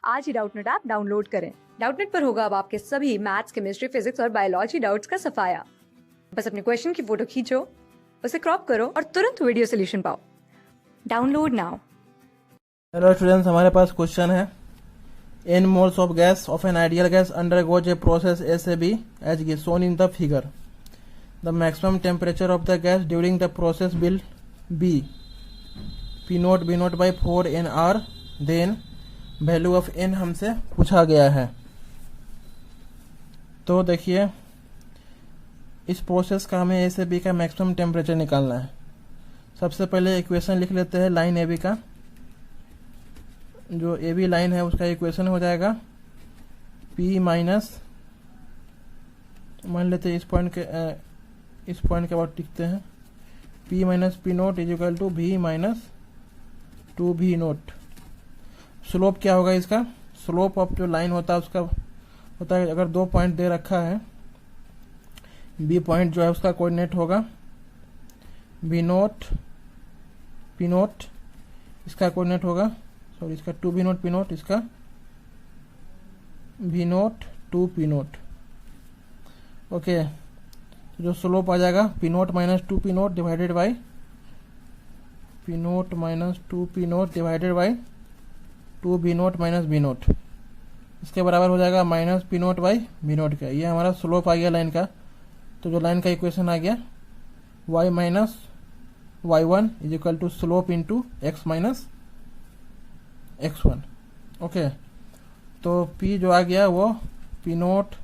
आज ही Doubtnut app download करें। Doubtnut पर होगा अब आपके सभी मैथ्स, केमिस्ट्री, फिजिक्स और बायोलॉजी डाउट्स का सफाया। बस अपने क्वेश्चन की फोटो खींचो, उसे क्रॉप करो और तुरंत वीडियो सोल्यूशन पाओ। Download now. हेलो स्टूडेंट्स, हमारे पास क्वेश्चन है n moles of gas of an ideal gas undergoes a process SAB as shown in the figure. The maximum temperature of the gas during the process will be P0 B0 by 4 nR. Then value of n हमसे पूछा गया है। तो देखिए, इस process का हमें ए से बी का मैक्सिमम टेम्परेचर निकालना है। सबसे पहले इक्वेशन लिख लेते हैं लाइन ए बी का। जो ए बी लाइन है उसका इक्वेशन हो जाएगा P माइनस, मान लेते हैं इस पॉइंट के बाद लिखते हैं P minus P naught is equal to V minus 2V naught. Slope क्या होगा इसका? स्लोप ऑफ जो लाइन होता है उसका होता है, अगर दो पॉइंट दे रखा है, बी पॉइंट जो है उसका कोऑर्डिनेट होगा V नोट P नोट, इसका कोऑर्डिनेट होगा सॉरी इसका 2V नोट P नोट, इसका V note 2P note. Okay, तो जो स्लोप आ जाएगा P naught minus 2P note divided by P naught minus 2P note divided by 2V note minus B note, इसके बराबर हो जाएगा minus P naught by B note का। ये हमारा स्लोप आ गया लाइन का। तो जो लाइन का इक्वेशन आ गया y minus y1 is equal to slope into x minus x1। Okay, तो P जो आ गया वो P naught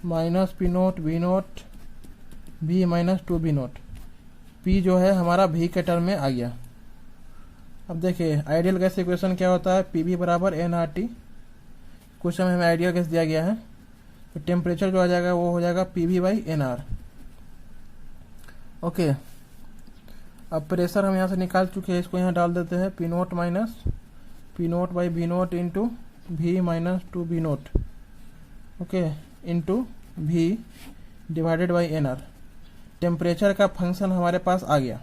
minus P naught V naught V minus 2B naught. P जो है हमारा V के टर्म में आ गया। अब देखिए, आइडियल गैस इक्वेशन क्या होता है? PV बराबर nRT। क्वेश्चन में हमें आइडियल गैस दिया गया है, तो टेम्परेचर जो आ जाएगा वो हो जाएगा PV बाई nR। ओके, अब प्रेशर हम यहाँ से निकाल चुके हैं, इसको यहाँ डाल देते हैं P naught minus P naught by B note into V minus 2B note, okay, into V divided by nR। Temperature का फंक्शन हमारे पास आ गया,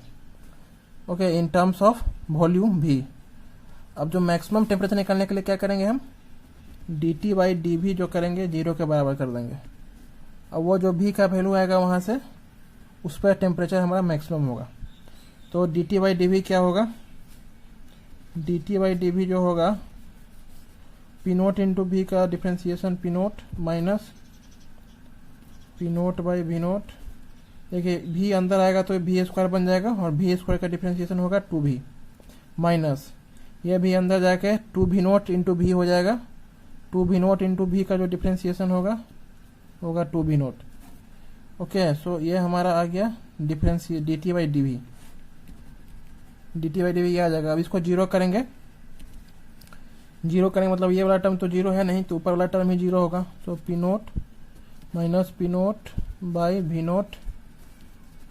okay, in terms of volume V। अब जो मैक्सिमम टेम्परेचर निकालने के लिए क्या करेंगे हम? dt बाई dV जो करेंगे 0 के बराबर कर देंगे। अब वो जो V का वैल्यू आएगा वहाँ से उस पर टेम्परेचर हमारा मैक्सिमम होगा। तो dt बाई dV क्या होगा? dt बाई dV जो होगा P नोट इंटू V का differentiation P naught minus P naught by V note. देखिए, V अंदर आएगा तो V स्क्वायर बन जाएगा और V स्क्वायर का डिफ्रेंसिएशन होगा 2V माइनस ये भी अंदर जाके 2V नोट इंटू V हो जाएगा। 2V नोट इंटू V का जो डिफ्रेंसिएशन होगा 2V नोट। ओके, सो ये हमारा आ गया डिफ्रेंसिए dt by dV। dt by dV ये आ जाएगा। अब इसको जीरो करेंगे, मतलब ये वाला टर्म तो जीरो है नहीं, तो ऊपर वाला टर्म ही जीरो होगा। So P naught minus P naught by V naught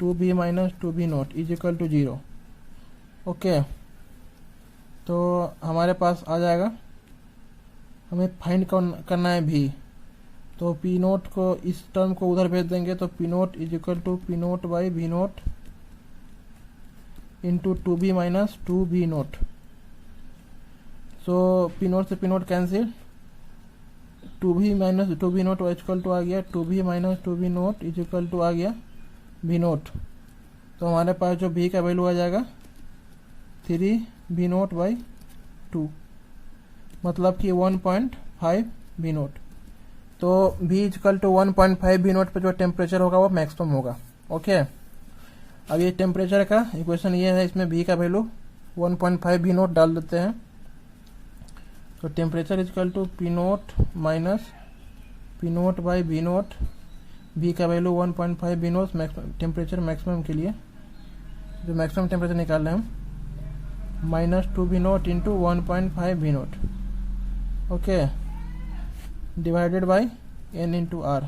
2V minus 2V naught is equal to 0। Okay, तो हमारे पास आ जाएगा, हमें फाइंड करना है V। तो P नोट को, इस टर्म को उधर भेज देंगे, तो P naught is equal to P naught by V naught into 2B minus 2V naught. So P naught से P naught cancel, 2V minus 2V naught equal to आ गया 2V minus 2V naught is equal to आ गया V naught. तो हमारे पास जो V का value आ जाएगा 3V नोट बाई 2, मतलब कि 1.5 V नोट। तो V equal to 1.5 V naught पर जो टेम्परेचर होगा वो मैक्सिमम होगा। ओके, अब ये टेम्परेचर का इक्वेशन ये है, इसमें V का वैल्यू 1.5 V नोट डाल देते हैं। तो temperature equal to P naught minus P naught by V naught. V का value 1.5 V naught temperature maximum के लिए, जो मैक्सिमम टेम्परेचर निकाल रहे हैं हम, minus 2V naught into 1.5 V naught, okay, divided by n into R।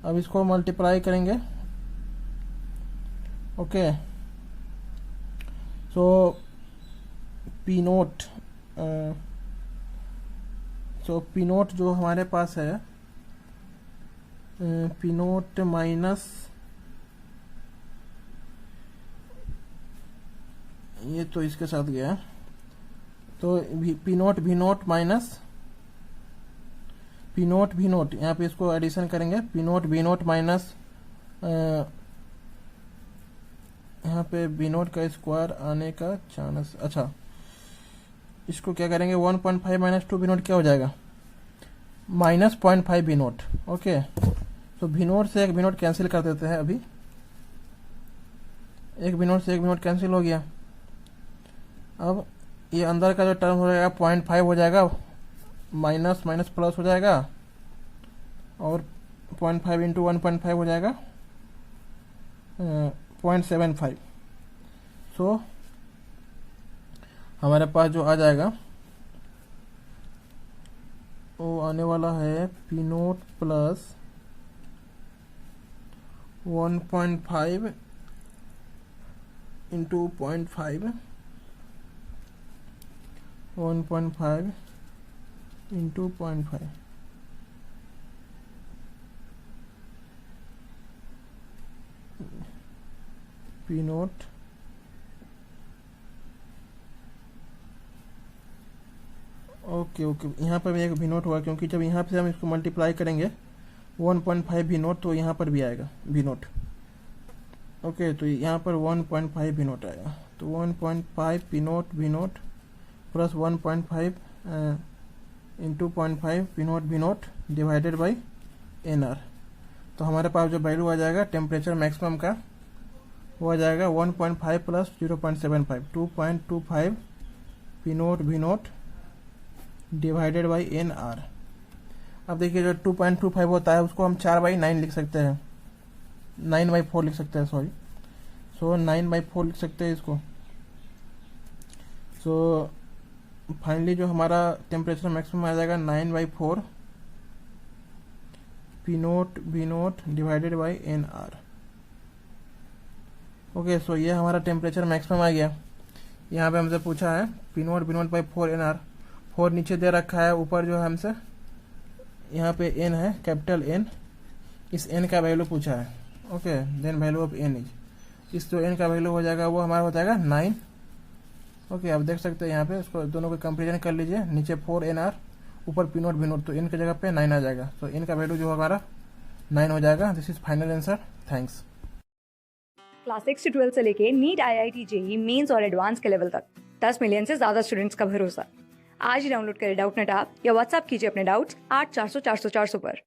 अब इसको मल्टीप्लाई करेंगे। Okay, so P naught P naught जो हमारे पास है P नोट माइनस, ये तो इसके साथ गया, तो P naught V naught minus P naught V naught, यहाँ पे इसको एडिशन करेंगे, P naught V naught minus यहाँ पे बी नोट का स्क्वायर आने का चांस। अच्छा, इसको क्या करेंगे, 1.5 माइनस 2 बी नोट क्या हो जाएगा, माइनस 0.5 बी नोट। ओके, तो बी नोट से एक बी नोट कैंसिल कर देते हैं अभी, एक बी नोट से एक बी नोट कैंसिल हो गया। अब ये अंदर का जो टर्म हो जाएगा 0.5 हो जाएगा, माइनस माइनस प्लस हो जाएगा, और 0.5 इंटू 1.5 हो जाएगा 0.75। सो हमारे पास जो आ जाएगा वो आने वाला है P note plus 1.5 into 0.5, 1.5 into 0.5, P note okay okay, यहाँ पर भी एक भी नोट हुआ, क्योंकि जब यहाँ से हम इसको मल्टीप्लाई करेंगे 1.5 भी नोट, तो यहाँ पर भी आएगा भी नोट। ओके, तो यहाँ पर 1.5 भी नोट आएगा, तो 1.5 पी नोट भी naught plus 1.5 into 0.5 P naught भी naught divided by N R. तो हमारे पास जो वैल्यू आ जाएगा टेम्परेचर मैक्सिमम का, वो आ जाएगा 1.5 प्लस 0.75, 2.25 पी नोट भी naught divided by N R. अब देखिए जो 2.25 होता है उसको हम 4/9 लिख सकते हैं, 9/4 लिख सकते हैं, सॉरी। सो 9/4 लिख सकते हैं इसको। सो फाइनली जो हमारा टेम्परेचर मैक्सिमम आ जाएगा 9/4 P naught B naught divided by N R. Okay, so ये हमारा टेम्परेचर मैक्सिमम आ गया। यहाँ पे हमसे पूछा है P naught B naught by 4 N R. 4 नीचे दे रखा है, ऊपर जो है हमसे यहाँ पे एन है, कैपिटल एन, इस एन का वैल्यू पूछा है। Okay, then value of N is, इस जो एन का वैल्यू हो जाएगा वो हमारा हो जाएगा 9। ओके, आप देख सकते हैं यहाँ पे, इसको दोनों को कंपेरिजन कर लीजिए, नीचे 4 एन आर, ऊपर पी नोट बी नोट, तो एन की जगह पे 9 आ जाएगा। तो एन का वैल्यू जो हमारा 9 हो जाएगा। This is final answer. Thanks. Class 6 से 12 से लेके नीट, IIT, JEE मेंस और एडवांस के लेवल तक 10 मिलियन से ज्यादा स्टूडेंट्स का भरोसा। आज ही डाउनलोड करें डाउटनेट ऐप या व्हाट्सएप कीजिए अपने डाउट्स 8400 400 400 पर।